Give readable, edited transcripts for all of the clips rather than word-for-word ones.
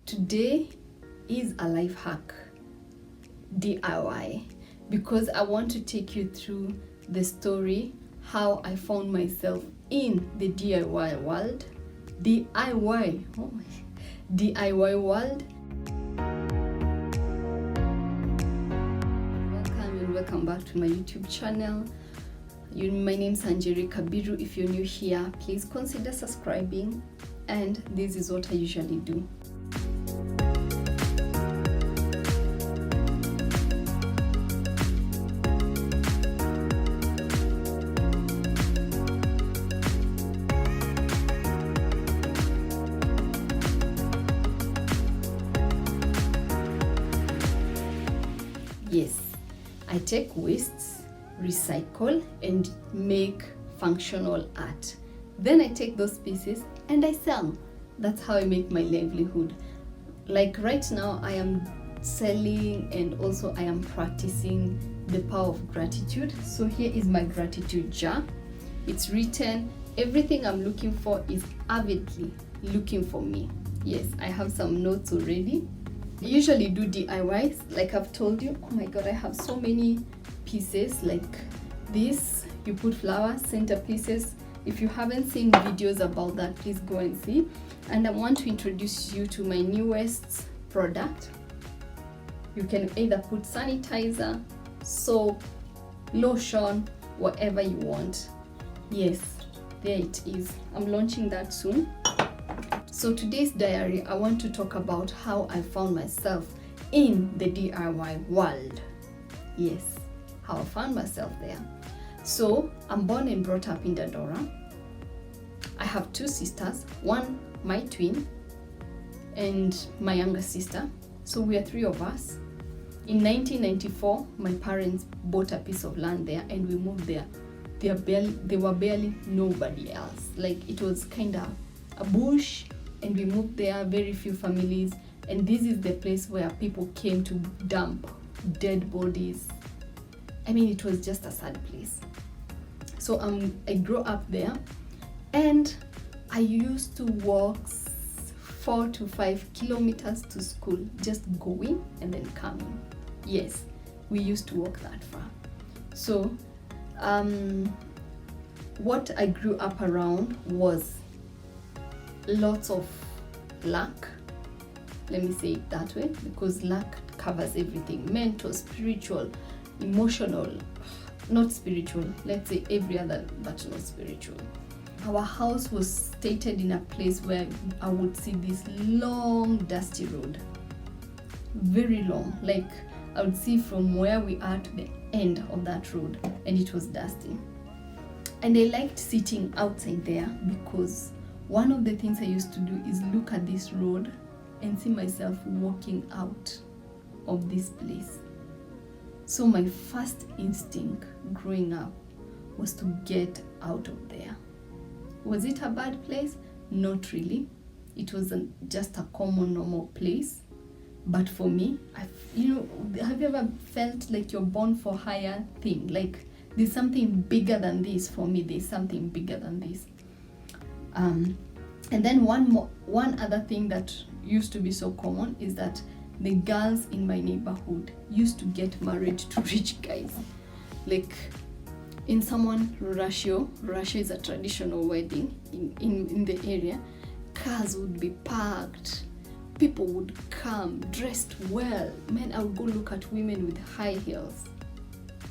Today is a life hack DIY because I want to take you through the story how I found myself in the DIY world. DIY world. Welcome back to my YouTube channel. My name is Anjeri Kabiru. If you're new here, please consider subscribing, and this is what I usually do. Yes, I take wastes, recycle, and make functional art. Then I take those pieces and I sell. That's how I make my livelihood. Like right now, I am selling and also I am practicing the power of gratitude. So here is my gratitude jar. It's written, everything I'm looking for is avidly looking for me. Yes, I have some notes already. I usually do DIYs, like I've told you. Oh my god, I have so many pieces like this. You put flower center pieces. If you haven't seen videos about that, please go and see. And I want to introduce you to my newest product. You can either put sanitizer, soap, lotion, whatever you want. Yes, there it is. I'm launching that soon. So today's diary, I want to talk about how I found myself in the DIY world. Yes, how I found myself there. So I'm born and brought up in Dadora. I have two sisters, one my twin and my younger sister. So we are three of us. In 1994, my parents bought a piece of land there and we moved there. They were barely nobody else. Like it was kind of a bush. And we moved there, very few families, and this is the place where people came to dump dead bodies. I mean, it was just a sad place. So I grew up there, and I used to walk 4 to 5 kilometers to school, just going and then coming. Yes, we used to walk that far. So what I grew up around was lots of luck. Let me say it that way, because luck covers everything: mental, spiritual, emotional, not spiritual, let's say every other but not spiritual. Our house was stated in a place where I would see this long dusty road, very long, like I would see from where we are to the end of that road, and it was dusty. And I liked sitting outside there because one of the things I used to do is look at this road and see myself walking out of this place. So my first instinct growing up was to get out of there. Was it a bad place? Not really. It wasn't just a common, normal place. But for me, have you ever felt like you're born for a higher thing? Like there's something bigger than this. For me, there's something bigger than this. And then one other thing that used to be so common is that the girls in my neighborhood used to get married to rich guys. Like in someone ratio is a traditional wedding in the area. Cars would be parked, people would come dressed well. Man, I would go look at women with high heels,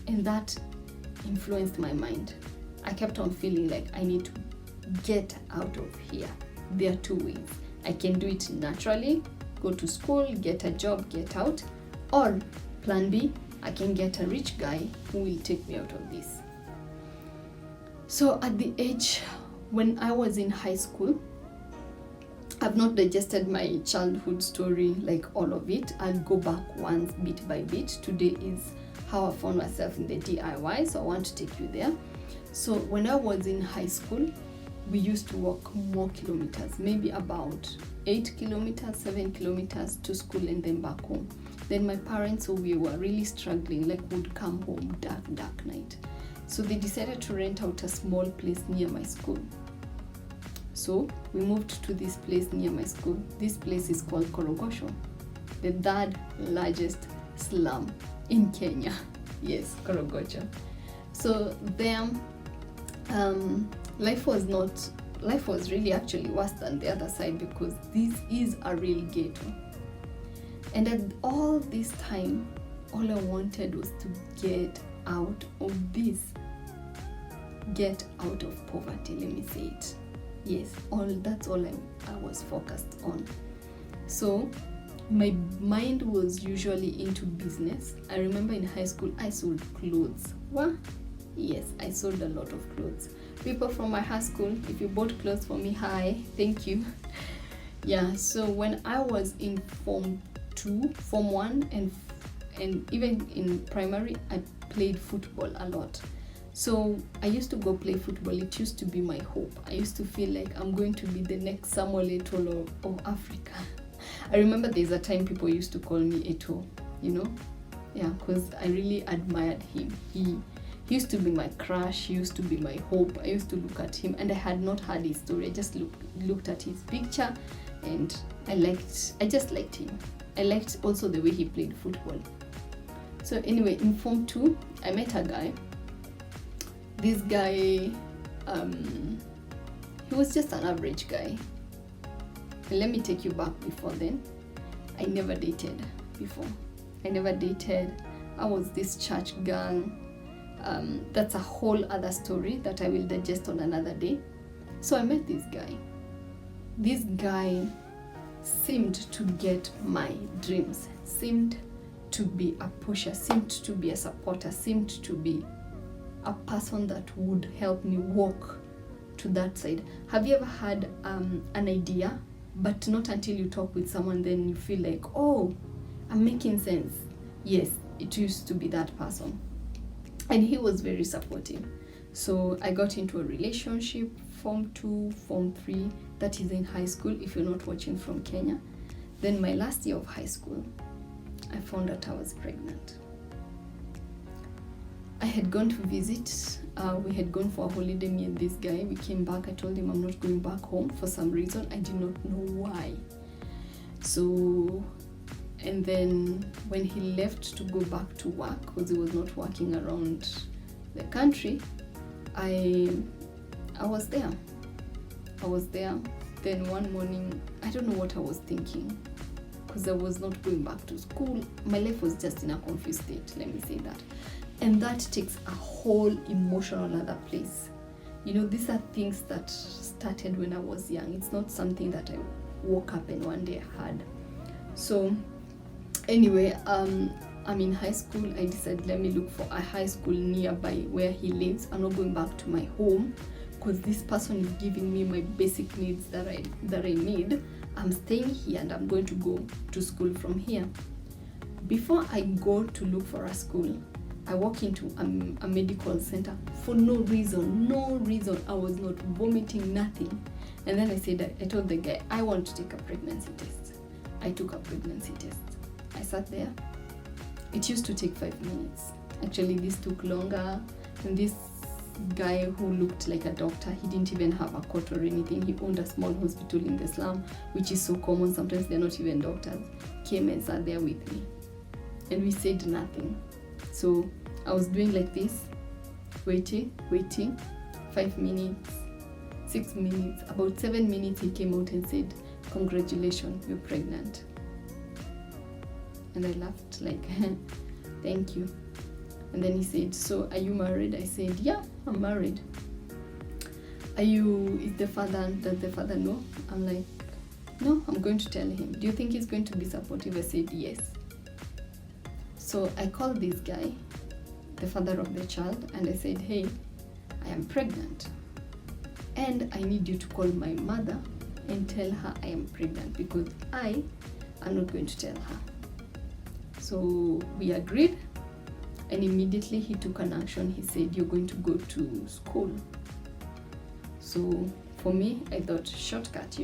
and that influenced my mind. I kept on feeling like I need to get out of here. There are two ways. I can do it naturally, go to school, get a job, get out, or plan B, I can get a rich guy who will take me out of this. So at the age when I was in high school, I've not digested my childhood story, like all of it. I'll go back once, bit by bit. Today is how I found myself in the DIY, so I want to take you there. So when I was in high school, we used to walk more kilometers, maybe about 8 kilometers, 7 kilometers to school and then back home. Then my parents, so we were really struggling, like would come home dark night. So they decided to rent out a small place near my school. So we moved to this place near my school. This place is called Korogosho, the third largest slum in Kenya. Yes, Korogosho. So there, life was really actually worse than the other side, because this is a real ghetto. And at all this time, all I wanted was to get out of this. Get out of poverty, let me say it. Yes, that's all I was focused on. So my mind was usually into business. I remember in high school, I sold clothes. What? Yes, I sold a lot of clothes. People from my high school, if you bought clothes for me, hi, thank you. Yeah, so when I was in Form 2, Form 1, and even in primary, I played football a lot. So I used to go play football. It used to be my hope. I used to feel like I'm going to be the next Samuel Eto'o of Africa. I remember there's a time people used to call me Eto'o, Yeah, because I really admired him. He used to be my crush. He used to be my hope. I used to look at him, and I had not heard his story. I just looked at his picture, and I just liked him. I liked also the way he played football. So anyway, in Form 2, I met a guy. This guy, he was just an average guy. And let me take you back before then. I never dated before. I was this church girl. That's a whole other story that I will digest on another day. So I met this guy. This guy seemed to get my dreams, seemed to be a pusher, seemed to be a supporter, seemed to be a person that would help me walk to that side. Have you ever had an idea, but not until you talk with someone, then you feel like, oh, I'm making sense? Yes, it used to be that person. And he was very supportive. So I got into a relationship, Form 2, Form 3, that is in high school, if you're not watching from Kenya. Then my last year of high school, I found out I was pregnant. I had gone to visit, we had gone for a holiday, me and this guy. We came back, I told him I'm not going back home for some reason. I did not know why. So, and then when he left to go back to work, because he was not working around the country, I was there. Then one morning, I don't know what I was thinking, because I was not going back to school. My life was just in a confused state, let me say that. And that takes a whole emotional other place. These are things that started when I was young. It's not something that I woke up and one day I had. So anyway, I'm in high school. I decided, let me look for a high school nearby where he lives. I'm not going back to my home, because this person is giving me my basic needs that I need. I'm staying here and I'm going to go to school from here. Before I go to look for a school, I walk into a medical center for no reason. I was not vomiting, nothing. And then I told the guy, I want to take a pregnancy test. I took a pregnancy test. I sat there. It used to take 5 minutes. Actually, this took longer. And this guy who looked like a doctor, he didn't even have a coat or anything. He owned a small hospital in the slum, which is so common. Sometimes they're not even doctors. Came and sat there with me. And we said nothing. So I was doing like this, waiting, 5 minutes, 6 minutes, about 7 minutes he came out and said, congratulations, you're pregnant. And I laughed like, thank you. And then he said, so are you married? I said, yeah, I'm married. Does the father know? I'm like, no, I'm going to tell him. Do you think he's going to be supportive? I said, yes. So I called this guy, the father of the child, and I said, hey, I am pregnant. And I need you to call my mother and tell her I am pregnant, because I am not going to tell her. So we agreed, and immediately he took an action. He said, you're going to go to school. So for me, I thought, shortcut,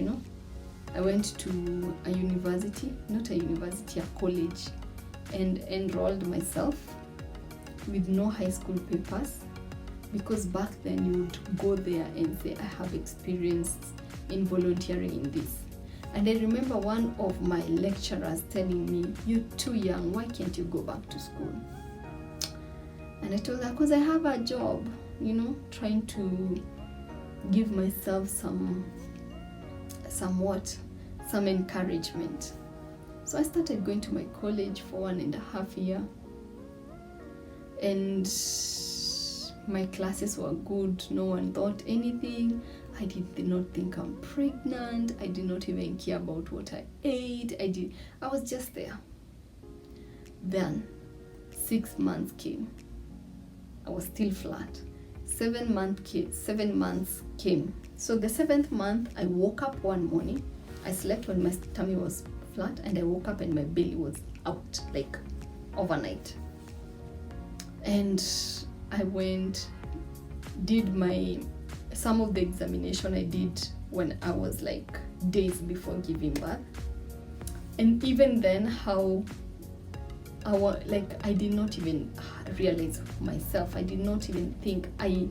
I went to a university, not a university, a college, and enrolled myself with no high school papers, because back then you would go there and say, I have experienced in volunteering in this. And I remember one of my lecturers telling me, "You're too young, why can't you go back to school?" And I told her, because I have a job, trying to give myself some encouragement. So I started going to my college for 1.5 years, and my classes were good. No one thought anything. I did not think I'm pregnant. I did not even care about what I ate. I was just there. Then 6 months came. I was still flat. 7 months came. So the 7th month, I woke up one morning. I slept when my tummy was flat, and I woke up and my belly was out, like overnight. And I went, did some of the examination I did when I was like days before giving birth. And even then, I did not even realize myself. I did not even think. I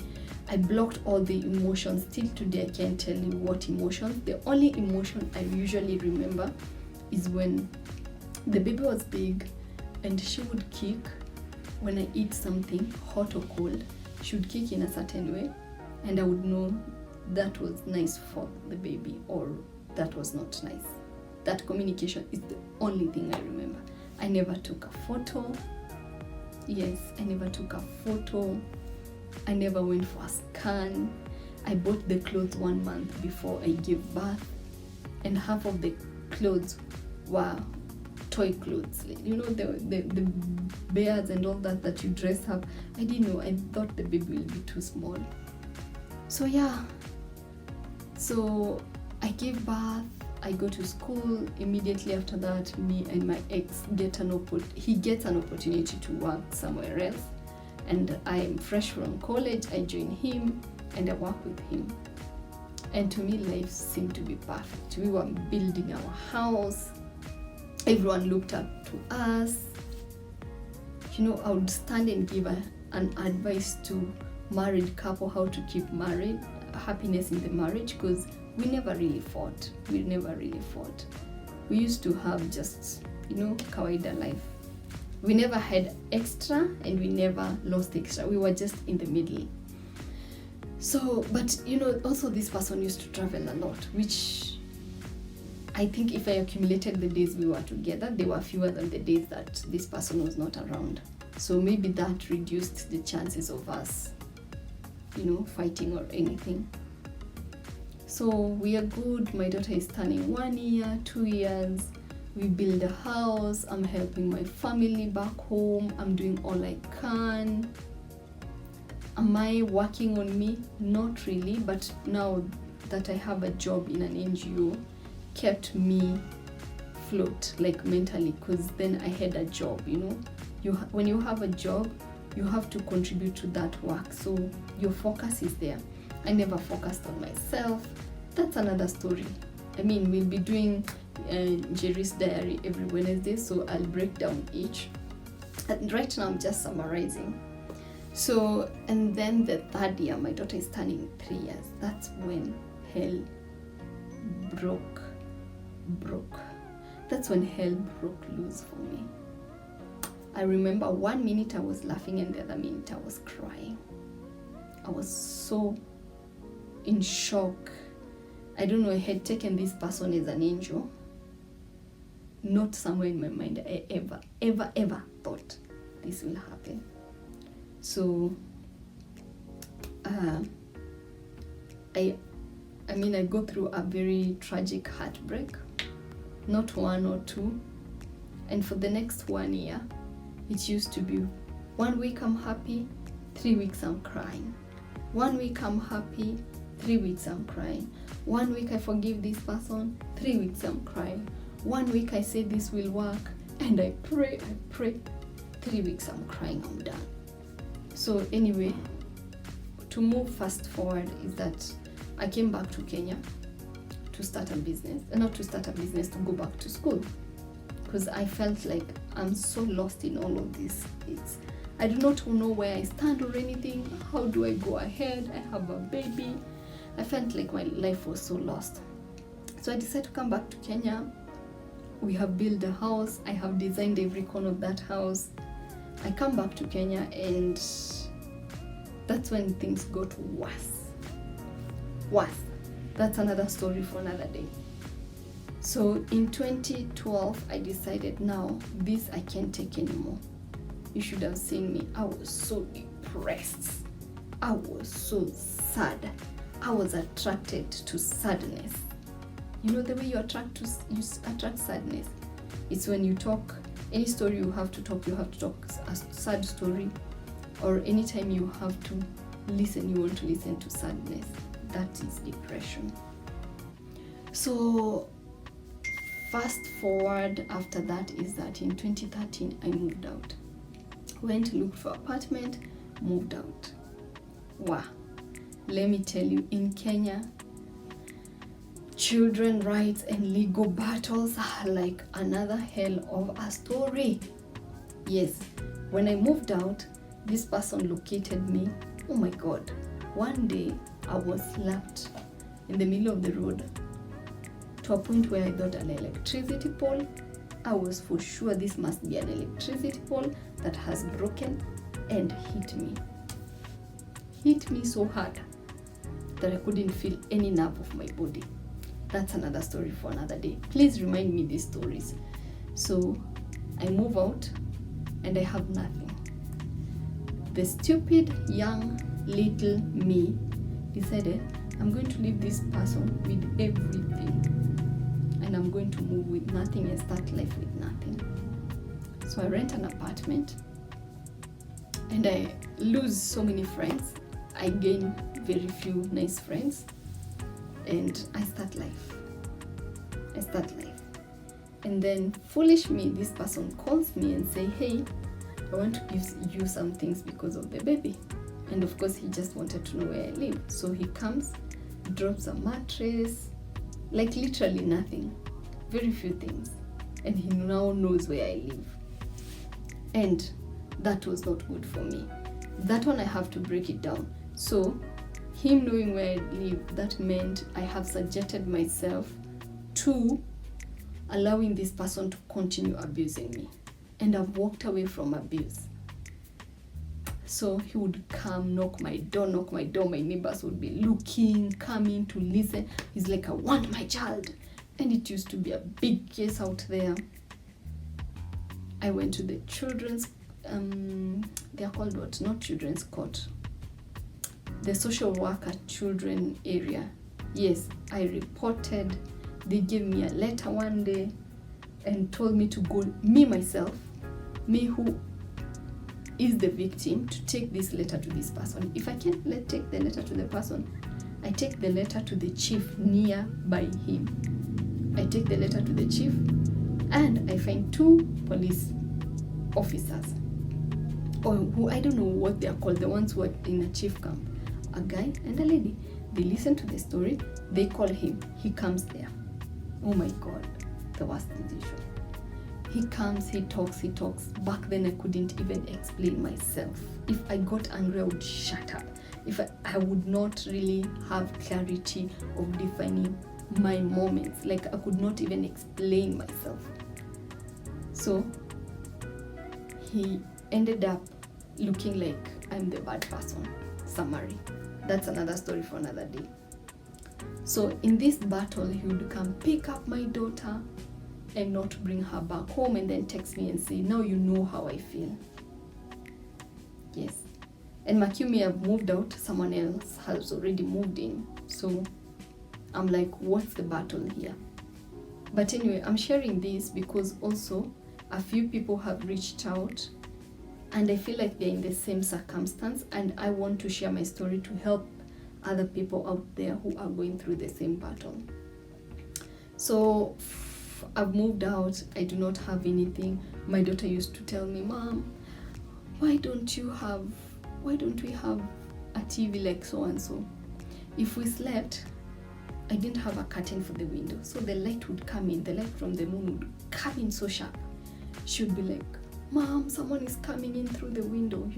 blocked all the emotions. Till today, I can't tell you what emotions. The only emotion I usually remember is when the baby was big and she would kick when I eat something hot or cold. She would kick in a certain way, and I would know that was nice for the baby or that was not nice. That communication is the only thing I remember. I never took a photo. Yes, I never took a photo. I never went for a scan. I bought the clothes 1 month before I gave birth, and half of the clothes were toy clothes, the bears and all that you dress up. I didn't know. I thought the baby will be too small. So yeah, so I gave birth. I go to school. Immediately after that, me and my ex gets an opportunity to work somewhere else, and I am fresh from college. I join him and I work with him, and to me life seemed to be perfect. We were building our house. Everyone looked up to us. I would stand and give an advice to married couple how to keep happiness in the marriage, because we never really fought. We used to have just, kawaida life. We never had extra and we never lost extra. We were just in the middle. So, but also this person used to travel a lot, which I think if I accumulated the days we were together, they were fewer than the days that this person was not around. So maybe that reduced the chances of us, fighting or anything. So we are good. My daughter is turning 1 year, 2 years. We build a house. I'm helping my family back home. I'm doing all I can. Am I working on me? Not really, but now that I have a job in an NGO, kept me afloat, like mentally, because then I had a job. When you have a job, you have to contribute to that work, so your focus is there. I never focused on myself. That's another story. We'll be doing Jerry's diary every Wednesday, so I'll break down each. And right now I'm just summarizing. So, and then the 3rd year, my daughter is turning 3 years. That's when hell broke. That's when hell broke loose for me. I remember 1 minute I was laughing and the other minute I was crying. I was so in shock. I don't know, I had taken this person as an angel. Not somewhere in my mind I ever thought this will happen. So I go through a very tragic heartbreak, not 1 or 2. And for the next 1 year, it used to be 1 week I'm happy, 3 weeks I'm crying. 1 week I'm happy, 3 weeks I'm crying. 1 week I forgive this person, 3 weeks I'm crying. 1 week I say this will work, and I pray. 3 weeks I'm crying, I'm done. So anyway, to move fast forward is that I came back to Kenya to start a business, to go back to school, because I felt like I'm so lost in all of this. I do not know where I stand or anything. How do I go ahead? I have a baby. I felt like my life was so lost. So I decided to come back to Kenya. We have built a house. I have designed every corner of that house. I come back to Kenya, and that's when things got worse. That's another story for another day. So in 2012, I decided, now this I can't take anymore. You should have seen me. I was so depressed. I was so sad. I was attracted to sadness. You know the way you attract sadness? It's when you talk, any story you have to talk a sad story, or anytime you have to listen, you want to listen to sadness. That is depression. So fast forward after that is that in 2013 I moved out. Went to look for apartment, moved out. Wow. Let me tell you, in Kenya, children rights and legal battles are like another hell of a story. Yes, when I moved out, this person located me. Oh my God. One day I was slapped in the middle of the road to a point where I thought an electricity pole. I was for sure this must be an electricity pole that has broken and hit me. Hit me so hard that I couldn't feel any nerve of my body. That's another story for another day. Please remind me these stories. So I move out and I have nothing. The stupid young little me decided I'm going to leave this person with everything, and I'm going to move with nothing and start life with nothing. So I rent an apartment and I lose so many friends. I gain very few nice friends, and I start life. And then foolish me, this person calls me and say, hey, I want to give you some things because of the baby. And of course he just wanted to know where I live. So he comes, drops a mattress, like literally nothing, very few things. And he now knows where I live. And that was not good for me. That one I have to break it down. So him knowing where I live, that meant I have subjected myself to allowing this person to continue abusing me. And I've walked away from abuse. So he would come, knock my door. My neighbors would be looking, coming to listen. He's like, I want my child. And it used to be a big case out there. I went to the children's, they are called what? Not children's court. The social worker children area. Yes, I reported. They gave me a letter one day and told me to go, me who is the victim, to take this letter to this person. If I can't take the letter to the person, I take the letter to the chief nearby him. I take the letter to the chief and I find 2 police officers, or who, I don't know what they are called, the ones who are in a chief camp, a guy and a lady. They listen to the story, they call him, he comes there. Oh my God, the worst decision. He comes, he talks. Back then I couldn't even explain myself. If I got angry, I would shut up. If I would not really have clarity of defining my moments. Like I could not even explain myself. So he ended up looking like I'm the bad person. Summary. That's another story for another day. So in this battle, he would come pick up my daughter and not bring her back home, and then text me and say, now you know how I feel. Yes. And Makumi have moved out, someone else has already moved in. So I'm like, what's the battle here? But anyway, I'm sharing this because also a few people have reached out and I feel like they're in the same circumstance, and I want to share my story to help other people out there who are going through the same battle. So I've moved out. I do not have anything. My daughter used to tell me, Mom, why don't we have a TV like so and so? If we slept, I didn't have a curtain for the window, so the light would come in, the light from the moon would come in so sharp. She would be like, Mom, someone is coming in through the window,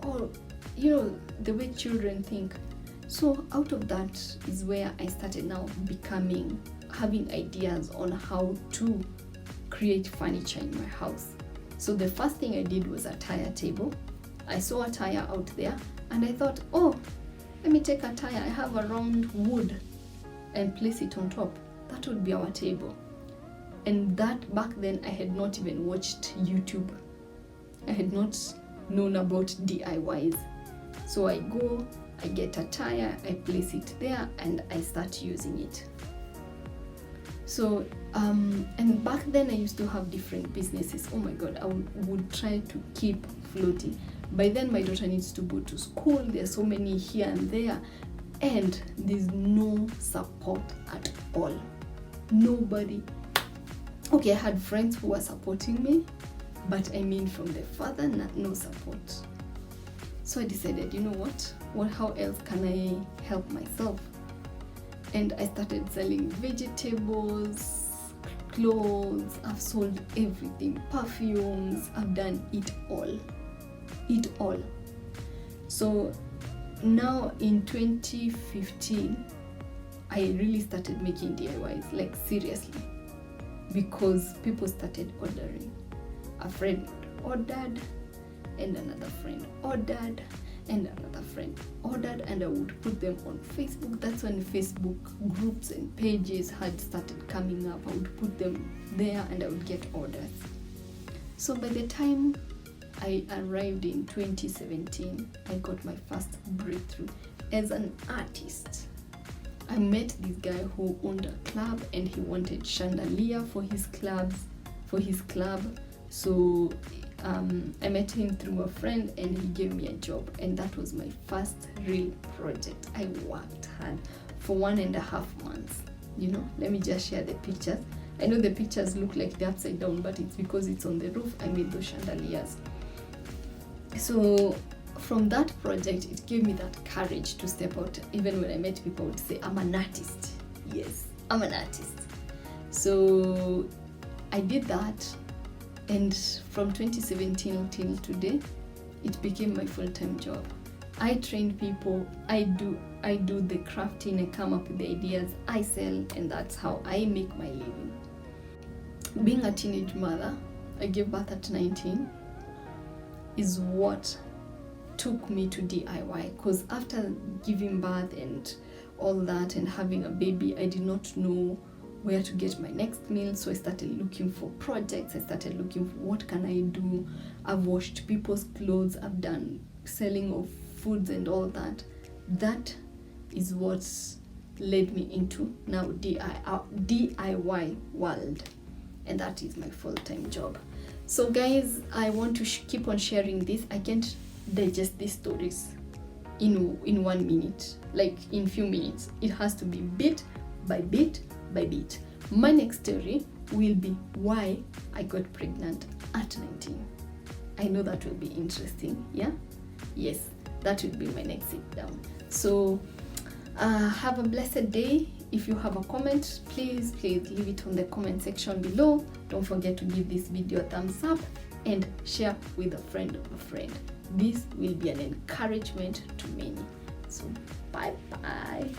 or the way children think. So out of that is where I started now becoming having ideas on how to create furniture in my house. So the first thing I did was a tire table. I saw a tire out there and I thought, oh, let me take a tire I have around wood and place it on top. That would be our table. And that back then I had not even watched YouTube. I had not known about DIYs. So I go, I get a tire, I place it there and I start using it. So and back then I used to have different businesses. Oh my god, I would try to keep floating. By then my daughter needs to go to school. There are so many here and there, and there's no support at all. Nobody. Okay, I had friends who were supporting me, but I mean from the father, no support. So I decided, you know what, how else can I help myself? And I started selling vegetables, clothes, I've sold everything, perfumes, I've done it all. So now in 2015, I really started making DIYs, like seriously, because people started ordering. A friend ordered, and another friend ordered, and another friend ordered, and I would put them on Facebook. That's when Facebook groups and pages had started coming up. I would put them there and I would get orders. So by the time I arrived in 2017, I got my first breakthrough as an artist. I met this guy who owned a club and he wanted chandelier for his club. So I met him through a friend and he gave me a job, and that was my first real project. I worked hard for 1.5 months. You know, let me just share the pictures. I know the pictures look like they're upside down, but it's because it's on the roof. I made those chandeliers. So from that project, it gave me that courage to step out. Even when I met people, I would say, I'm an artist. Yes, I'm an artist. So I did that, and from 2017 till today, it became my full-time job. I train people, I do the crafting, I come up with the ideas, I sell, and that's how I make my living. Being a teenage mother, I gave birth at 19, is what took me to DIY, because after giving birth and all that and having a baby, I did not know where to get my next meal. So I started looking for projects. I started looking for what can I do. I've washed people's clothes, I've done selling of foods and all that. That is what's led me into now DIY world, and that is my full-time job. So guys, I want to keep on sharing this. I can't digest these stories in 1 minute, like in few minutes. It has to be bit by bit by bit. My next story will be why I got pregnant at 19. I know that will be interesting. Yeah, yes, that will be my next sit down. So have a blessed day. If you have a comment, please leave it on the comment section below. Don't forget to give this video a thumbs up and share with a friend of a friend. This will be an encouragement to many. So bye bye.